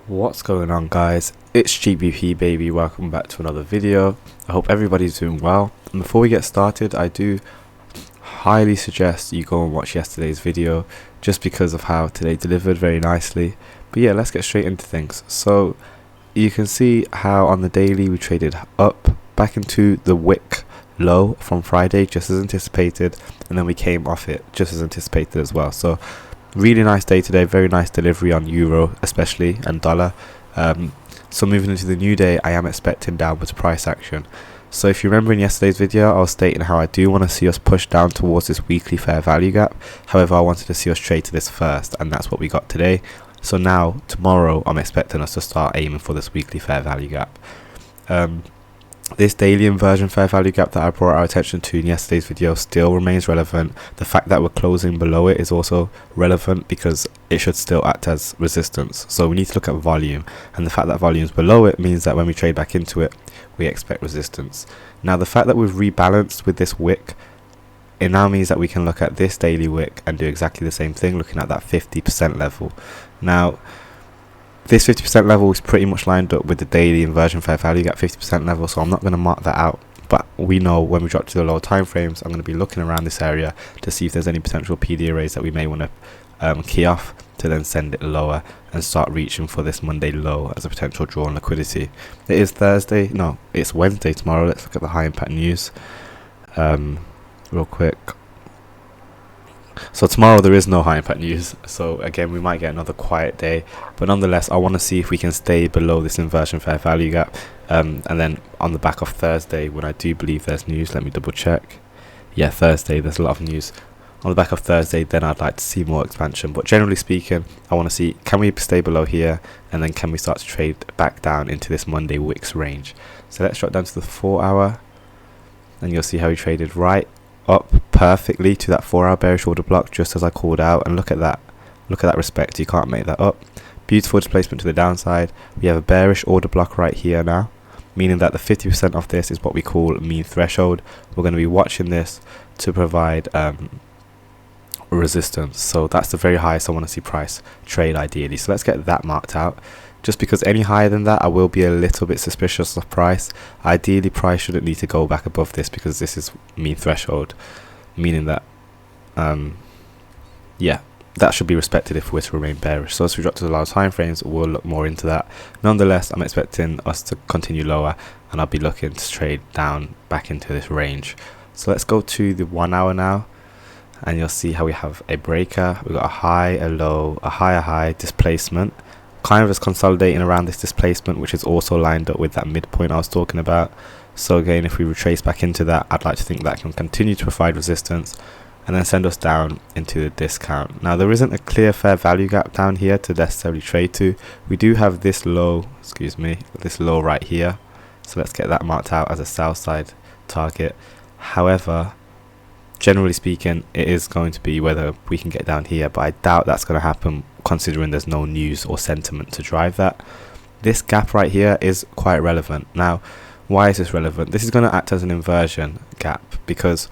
What's going on, guys? It's GBP baby. Welcome back to another video. I hope everybody's doing well, and before we get started, I do highly suggest you go and watch yesterday's video just because of how today delivered very nicely. But yeah, let's get straight into things. So you can see how on the daily we traded up back into the wick low from Friday just as anticipated, and then we came off it just as anticipated as well. So really nice day today, very nice delivery on euro especially, and dollar. So moving into the new day, I am expecting downwards price action. So if you remember in yesterday's video, I was stating how I do want to see us push down towards this weekly fair value gap. However, I wanted to see us trade to this first, and that's what we got today. So now tomorrow I'm expecting us to start aiming for this weekly fair value gap. This daily inversion fair value gap that I brought our attention to in yesterday's video still remains relevant. The fact that we're closing below it is also relevant because it should still act as resistance. So we need to look at volume, and the fact that volume is below it means that when we trade back into it, we expect resistance. Now the fact that we've rebalanced with this wick, it now means that we can look at this daily wick and do exactly the same thing, looking at that 50% level. Now this 50% level is pretty much lined up with the daily inversion fair value gap 50% level, so I'm not going to mark that out. But we know when we drop to the lower time frames, I'm going to be looking around this area to see if there's any potential PD arrays that we may want to key off to then send it lower and start reaching for this Monday low as a potential draw on liquidity. It is Thursday, no, it's Wednesday tomorrow. Let's look at the high impact news real quick. So tomorrow there is no high impact news, so again we might get another quiet day, but nonetheless I want to see if we can stay below this inversion fair value gap, and then on the back of Thursday, when I do believe there's news, let me double check. Yeah, Thursday there's a lot of news. On the back of Thursday, then I'd like to see more expansion, but generally speaking I want to see, can we stay below here, and then can we start to trade back down into this Monday wicks range. So let's drop down to the 4 hour, and you'll see how we traded right up perfectly to that 4 hour bearish order block just as I called out, and look at that respect, you can't make that up. Beautiful displacement to the downside. We have a bearish order block right here now, meaning that the 50% of this is what we call mean threshold. We're going to be watching this to provide resistance, so that's the very highest I want to see price trade ideally. So let's get that marked out. Just because any higher than that, I will be a little bit suspicious of price. Ideally, price shouldn't need to go back above this because this is mean threshold, meaning that, yeah, that should be respected if we're to remain bearish. So as we drop to the lower time frames, we'll look more into that. Nonetheless, I'm expecting us to continue lower, and I'll be looking to trade down back into this range. So let's go to the 1 hour now, and you'll see how we have a breaker. We've got a high, a low, a higher high, displacement. Kind of is consolidating around this displacement, which is also lined up with that midpoint I was talking about. So again, if we retrace back into that, I'd like to think that can continue to provide resistance and then send us down into the discount. Now there isn't a clear fair value gap down here to necessarily trade to. We do have this low, this low right here, so let's get that marked out as a sell side target. However, generally speaking, it is going to be whether we can get down here, but I doubt that's going to happen considering there's no news or sentiment to drive that. This gap right here is quite relevant. Now, why is this relevant? This is going to act as an inversion gap because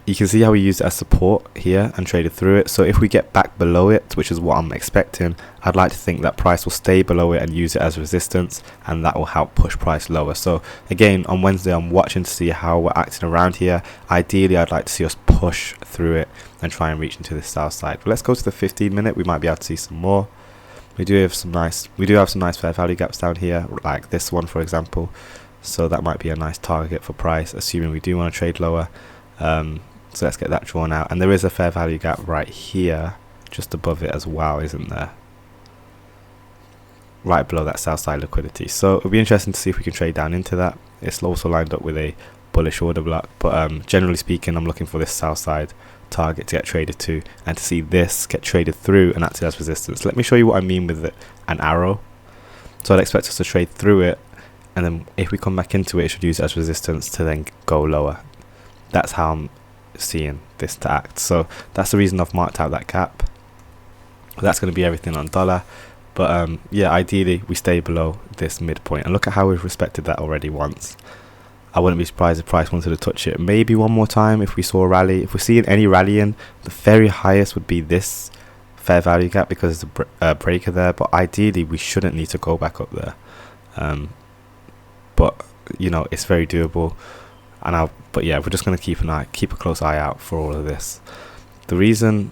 you can see how we used it as support here and traded through it. So if we get back below it, which is what I'm expecting, I'd like to think that price will stay below it and use it as resistance, and that will help push price lower. So again, on Wednesday I'm watching to see how we're acting around here. Ideally I'd like to see us push through it and try and reach into the south side. But let's go to the 15 minute. We might be able to see some more. We do have some nice fair value gaps down here, like this one for example, so that might be a nice target for price, assuming we do want to trade lower. So let's get that drawn out, and there is a fair value gap right here just above it as well, isn't there, right below that south side liquidity. So it'll be interesting to see if we can trade down into that. It's also lined up with a bullish order block, but generally speaking I'm looking for this south side target to get traded to, and to see this get traded through and act as resistance. Let me show you what I mean with an arrow. So I'd expect us to trade through it, and then if we come back into it, it should use it as resistance to then go lower. That's how I'm seeing this to act. So that's the reason I've marked out that gap. That's going to be everything on dollar, but yeah, ideally we stay below this midpoint, and look at how we've respected that already once. I wouldn't be surprised if price wanted to touch it maybe one more time if we saw a rally. If we're seeing any rallying, the very highest would be this fair value gap because there's a breaker there, but ideally we shouldn't need to go back up there. But you know, it's very doable. But yeah, we're just going to keep a close eye out for all of this. The reason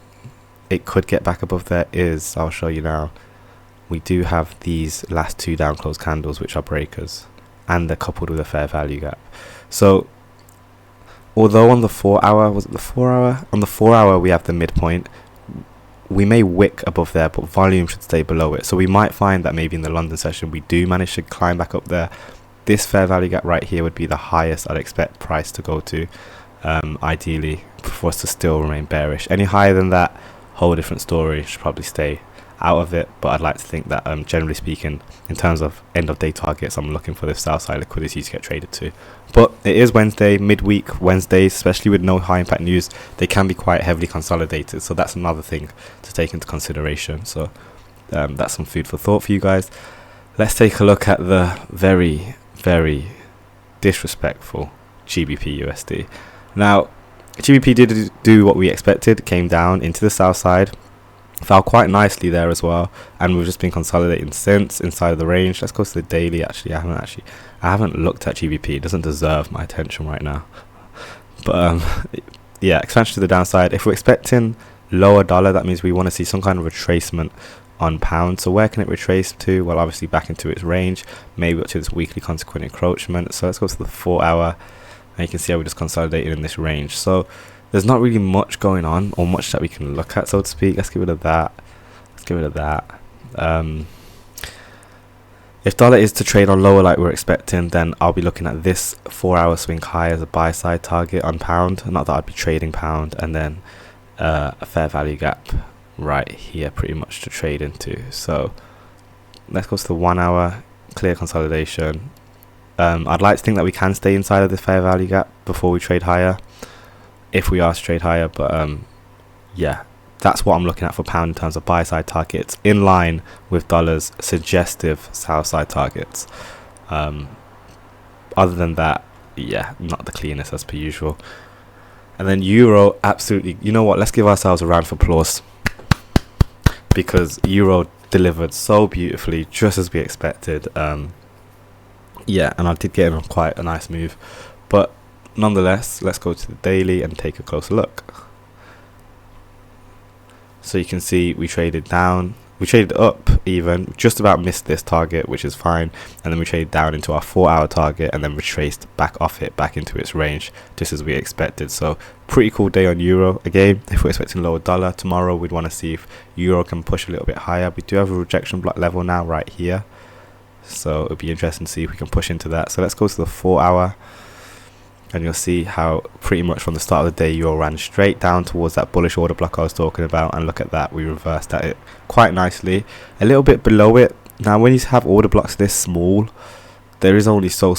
it could get back above there is, I'll show you now, we do have these last two down close candles which are breakers, and they're coupled with a fair value gap. So although on the 4 hour, was it the 4 hour? On the 4 hour we have the midpoint. We may wick above there, but volume should stay below it. So we might find that maybe in the London session we do manage to climb back up there. This fair value gap right here would be the highest I'd expect price to go to, ideally, for us to still remain bearish. Any higher than that, whole different story, should probably stay out of it. But I'd like to think that, generally speaking, in terms of end of day targets, I'm looking for this south side liquidity to get traded to. But it is Wednesday, midweek Wednesdays, especially with no high impact news, they can be quite heavily consolidated. So that's another thing to take into consideration. So that's some food for thought for you guys. Let's take a look at the very disrespectful GBP USD. Now, GBP did do what we expected, came down into the south side, fell quite nicely there as well, and we've just been consolidating since inside of the range. Let's go to the daily. I haven't looked at GBP. It doesn't deserve my attention right now. But yeah, expansion to the downside. If we're expecting lower dollar, that means we want to see some kind of retracement on pound. So where can it retrace to? Well, obviously back into its range, maybe up to this weekly consequent encroachment. So let's go to the 4 hour, and you can see how we just consolidated in this range. So there's not really much going on, or much that we can look at, so to speak. Let's get rid of that. If dollar is to trade on lower like we're expecting, then I'll be looking at this 4 hour swing high as a buy side target on pound. Not that I'd be trading pound, and then a fair value gap right here pretty much to trade into. So let's go to the 1 hour, clear consolidation. I'd like to think that we can stay inside of this fair value gap before we trade higher, if we are to trade higher. But yeah, that's what I'm looking at for pound in terms of buy side targets, in line with dollar's suggestive south side targets. Other than that, yeah, not the cleanest as per usual. And then euro, absolutely, you know what, let's give ourselves a round of applause, because euro delivered so beautifully, just as we expected. Yeah, and I did get him on quite a nice move. But nonetheless, let's go to the daily and take a closer look. So you can see we traded down, we traded up even, just about missed this target, which is fine, and then we traded down into our 4 hour target, and then retraced back off it, back into its range, just as we expected. So pretty cool day on euro. Again, if we're expecting lower dollar tomorrow, we'd want to see if euro can push a little bit higher. We do have a rejection block level now right here, so it'll be interesting to see if we can push into that. So let's go to the 4 hour, and you'll see how pretty much from the start of the day euro ran straight down towards that bullish order block I was talking about, and look at that, we reversed at it quite nicely, a little bit below it. Now when you have order blocks this small, there is only so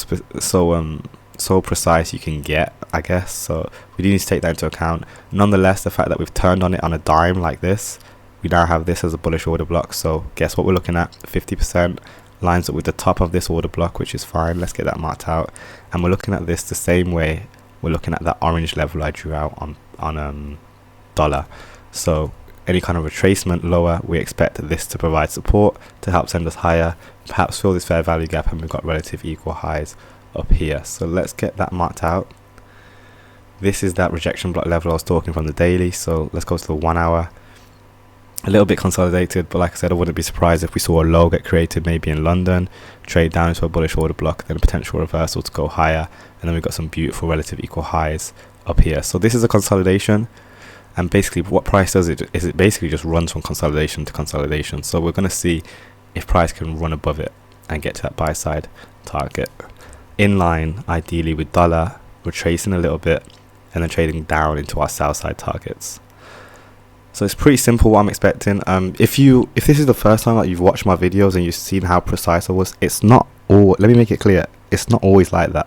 precise you can get, I guess, so we do need to take that into account. Nonetheless, the fact that we've turned on it on a dime like this, we now have this as a bullish order block. So guess what we're looking at? 50% lines up with the top of this order block, which is fine. Let's get that marked out, and we're looking at this the same way we're looking at that orange level I drew out on dollar. So any kind of retracement lower, we expect this to provide support to help send us higher, perhaps fill this fair value gap, and we've got relative equal highs up here. So let's get that marked out. This is that rejection block level I was talking from the daily. So let's go to the 1 hour. A little bit consolidated, but like I said, I wouldn't be surprised if we saw a low get created maybe in London, trade down into a bullish order block, then a potential reversal to go higher, and then we've got some beautiful relative equal highs up here. So this is a consolidation, and basically what price does is it basically just runs from consolidation to consolidation. So we're going to see if price can run above it and get to that buy side target, in line ideally with dollar retracing a little bit and then trading down into our sell side targets. So it's pretty simple what I'm expecting. If this is the first time that you've watched my videos and you've seen how precise I was, it's not all, let me make it clear, it's not always like that.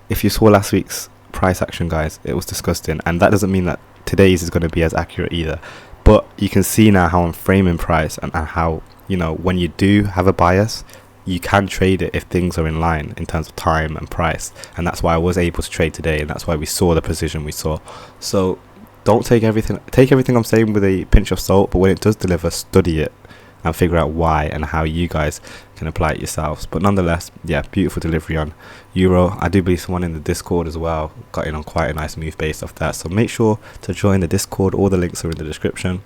If you saw last week's price action, guys, it was disgusting, and that doesn't mean that today's is going to be as accurate either. But you can see now how I'm framing price, and how, you know, when you do have a bias, you can trade it if things are in line in terms of time and price, and that's why I was able to trade today, and that's why we saw the precision we saw. So don't take everything I'm saying with a pinch of salt, but when it does deliver, study it and figure out why and how you guys can apply it yourselves. But nonetheless, yeah, beautiful delivery on euro. I do believe someone in the Discord as well got in on quite a nice move based off that, so make sure to join the Discord. All the links are in the description.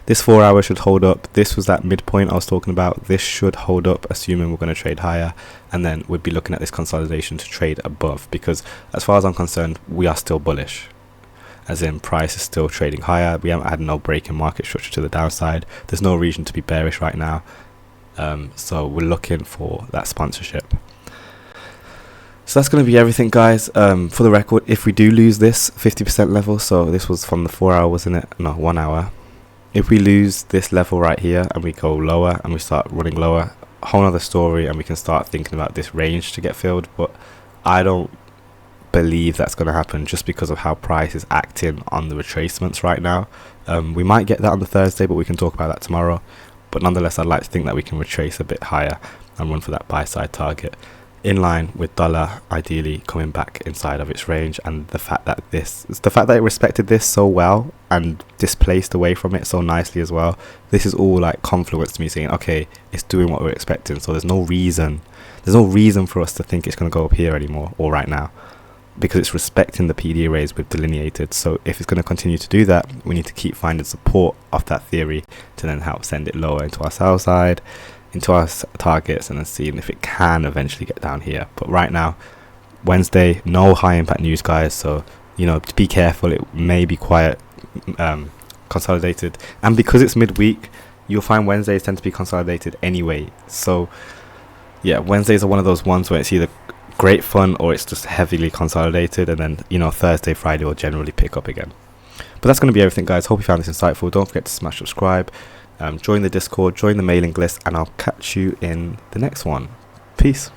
This 4 hour should hold up. This was that midpoint I was talking about. This should hold up, assuming we're going to trade higher, and then we'd be looking at this consolidation to trade above, because as far as I'm concerned, we are still bullish, as in price is still trading higher. We haven't had no break in market structure to the downside. There's no reason to be bearish right now, so we're looking for that sponsorship. So that's going to be everything, guys. For the record, if we do lose this 50% level, so this was from the 4 hour, wasn't it? No, 1 hour. If we lose this level right here and we go lower and we start running lower, a whole other story, and we can start thinking about this range to get filled. But I don't believe that's going to happen, just because of how price is acting on the retracements right now. We might get that on the Thursday, but we can talk about that tomorrow. But nonetheless, I'd like to think that we can retrace a bit higher and run for that buy side target, in line with dollar ideally coming back inside of its range. And the fact that it respected this so well and displaced away from it so nicely as well, this is all like confluence to me saying, okay, it's doing what we're expecting. So there's no reason for us to think it's going to go up here anymore, or right now, because it's respecting the PD arrays we've delineated. So if it's going to continue to do that, we need to keep finding support off that theory to then help send it lower into our sell side, into our targets, and then seeing if it can eventually get down here. But right now, Wednesday, no high impact news, guys, so to be careful. It may be quite consolidated, and because it's midweek, you'll find Wednesdays tend to be consolidated anyway. So yeah, Wednesdays are one of those ones where it's either great fun or it's just heavily consolidated, and then Thursday, Friday will generally pick up again. But that's going to be everything, guys. Hope you found this insightful. Don't forget to smash subscribe, join the Discord, join the mailing list, and I'll catch you in the next one. Peace.